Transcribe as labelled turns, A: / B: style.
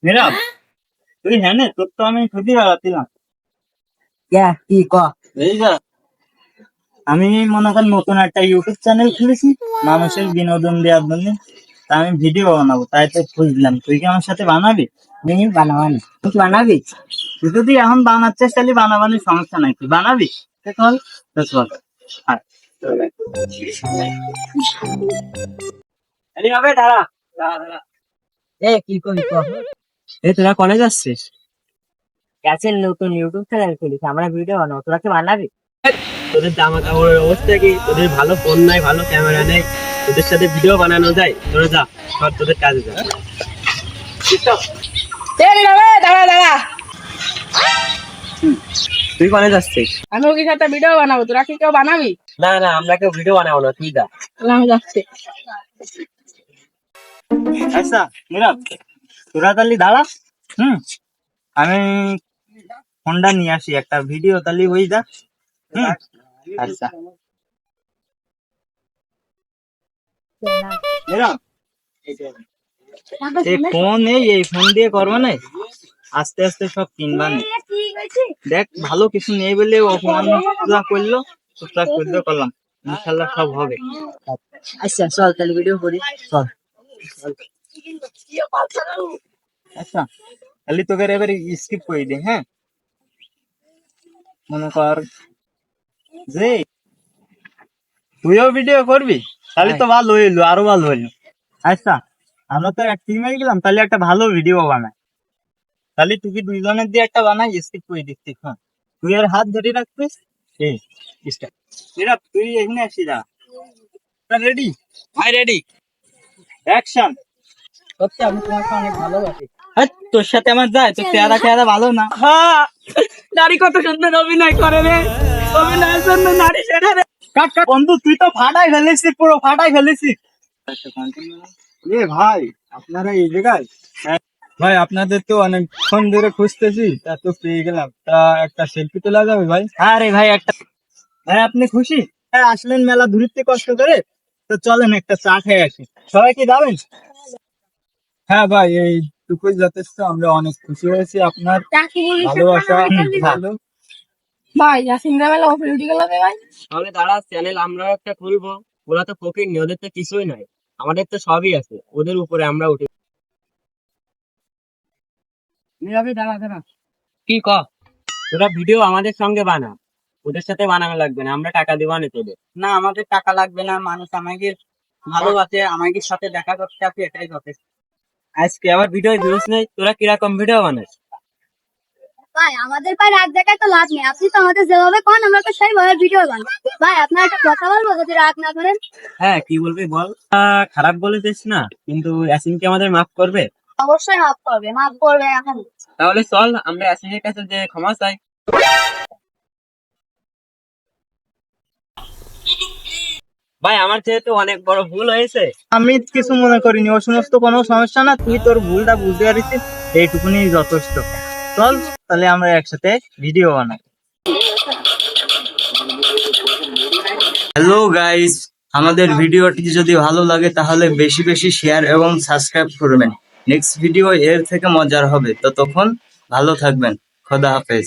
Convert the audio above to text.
A: মেরা তুই হ্যাঁ নে তোর তো আমি খুঁজি বেড়াচ্ছিলাম।
B: কি ক?
A: এই যা আমি মনে কর নতুন একটা ইউটিউব চ্যানেল খুলেছি মানুষের বিনোদন দেওয়ার জন্য। তা আমি ভিডিও বানাবো, তাই তো খুঁজলাম, তুই কি আমার সাথে বানাবি?
B: দেখি বানাবানি। তুই কি বানাবি?
A: তুই যদি এখন বানাচ্ছিস তাহলে বানাবানির সমস্যা নাই, তুই বানাবি? চল চল আয়। আরে হবে দাঁড়া দাঁড়া।
B: কি করি ক?
A: এই তোরা কলেজ আসছিস?
B: গ্যাসের নতুন ইউটিউব চ্যানেল খুলেছি, আমরা ভিডিও বানাবো, তোরা কি বানাবি?
C: তোদের জামা কাপড়ের অবস্থা কি? তোদের ভালো ফোন নাই, ভালো ক্যামেরা নেই, তোদের সাথে ভিডিও বানানো যায়? তোরা যা, সব তোদের কাজে যা।
D: দাঁড়া দাঁড়া,
C: তুই কলেজ আসছিস?
D: আমি ওকে সাথে ভিডিও বানাবো, তোরা কি কেউ বানাবি?
C: না না, আমরা কেউ ভিডিও বানাবো না, তুই যা।
D: তাহলে আমি যাচ্ছি।
A: আচ্ছা মেরা তোরা তাহলে দাঁড়া, আমি ফোনটা নিয়ে আসি, একটা ভিডিও তাহলে হয়ে যা। আচ্ছা মেরা এই ফোন এই ফোন দিয়ে করবো না, আস্তে আস্তে সব কিনবা না। দেখ ভালো কিছু নেই বলে অপমান করলো, টুকটাক করতে করলাম, ইনশাল্লাহ সব হবে।
B: আচ্ছা চল তাহলে ভিডিও করি, চল।
A: আচ্ছা তাহলে তোকে এবার স্কিপ করে দিই। হ্যাঁ মনে কর যে তুইও ভিডিও করবি, তাহলে তো ভালো হইলো, আরো ভালো হইলো। আচ্ছা আমরা তো এক টিমে গেলাম, তাহলে একটা ভালো ভিডিও বানাই। তাহলে তুই দুইজনের দিয়ে একটা বানাই, স্কিপ করে দিচ্ছিস। হ্যাঁ তুই আর হাত ধরে রাখছিস, এই স্টার্ট। এরা তুই এখানে আসি যা, রেডি?
C: ভাই রেডি,
A: অ্যাকশন। সত্যি আমি তোমাকে অনেক ভালোবাসি। হ্যাঁ তোর সাথে আমার যায়, তোর চেহারা চেহারা ভালো না।
D: হ্যাঁ, নারী কত সুন্দর অভিনয় করে রে, অভিনয়ের জন্য নারী সেটা রে।
A: কাট কাট বন্ধু, তুই তো ফাটাই ফেলেছিস, পুরো ফাটাই ফেলেছিস। এ ভাই আপনারা এই জায়গায়? ভাই আপনাদের তো অনেকক্ষণ ধরে খুঁজতেছি, তা তো পেয়ে গেলাম। তা একটা সেলফি তোলা যাবে ভাই? আরে ভাই একটা, ভাই আপনি খুশি? হ্যাঁ আসলেন মেলা ঘুরতে কষ্ট করে, তো চলেন একটা চা খেয়ে আসি। সবাই কি যাবেন? হ্যাঁ ভাই এইটুকুই যথেষ্ট, আমরা অনেক খুশি হয়েছি আপনার ভালোবাসা। ভালো
D: ভাই ইয়াসিন রাবেলা অফ ডিউটি গেল রে ভাই।
C: তাহলে দাঁড়া, চ্যানেল আমরাও একটা খুলবো। ওরা তো ফকির নি, ওদের তো কিছুই নাই, আমাদের তো সবই আছে, ওদের উপরে আমরা উঠে।
A: দাঁড়া দাঁড়া,
C: কি ক? তোরা ভিডিও আমাদের সঙ্গে বানা, ওদের সাথে বানানো লাগবে না, আমরা টাকা দিবা না তোদের।
A: না আমাদের টাকা লাগবে না, মানুষ আমাকে ভালোবাসে, আমাকে সাথে দেখা করতে আপনি, এটাই যথেষ্ট।
C: আজকে আবার ভিডিও ভিউজ নেই, তোরা কিরকম ভিডিও বানাস?
E: ভাই আমাদের পায়ে রাগ দেখায় তো লাভ নেই, আপনি তো আমাদের যেভাবে কন আমরা তো সেইভাবে ভিডিও বানাই। ভাই আপনার একটা কথা বলবো, যদি রাগ না করেন?
C: হ্যাঁ কি বলবি বল। খারাপ বলেছিস না, কিন্তু ইয়াসিন কি আমাদের মাফ করবে?
E: অবশ্যই মাফ করবে, মাফ করবে এখন।
C: তাহলে চল আমরা ইয়াসিনের কাছে যে ক্ষমা চাই। ভাই আমার যেহেতু অনেক বড় ভুল হয়েছে।
A: আমি কিছু মনে করিনি, ও সমস্ত কোনো সমস্যা না, তুই তোর ভুলটা বুঝতে পারিস, এইটুকুনি যথেষ্ট। চল তাহলে আমরা একসাথে ভিডিও বানাই। হ্যালো গাইস, আমাদের ভিডিওটি যদি ভালো লাগে তাহলে বেশি বেশি শেয়ার এবং সাবস্ক্রাইব করবেন। নেক্সট ভিডিও এর থেকে মজার হবে, ততক্ষণ ভালো থাকবেন। খোদা হাফেজ।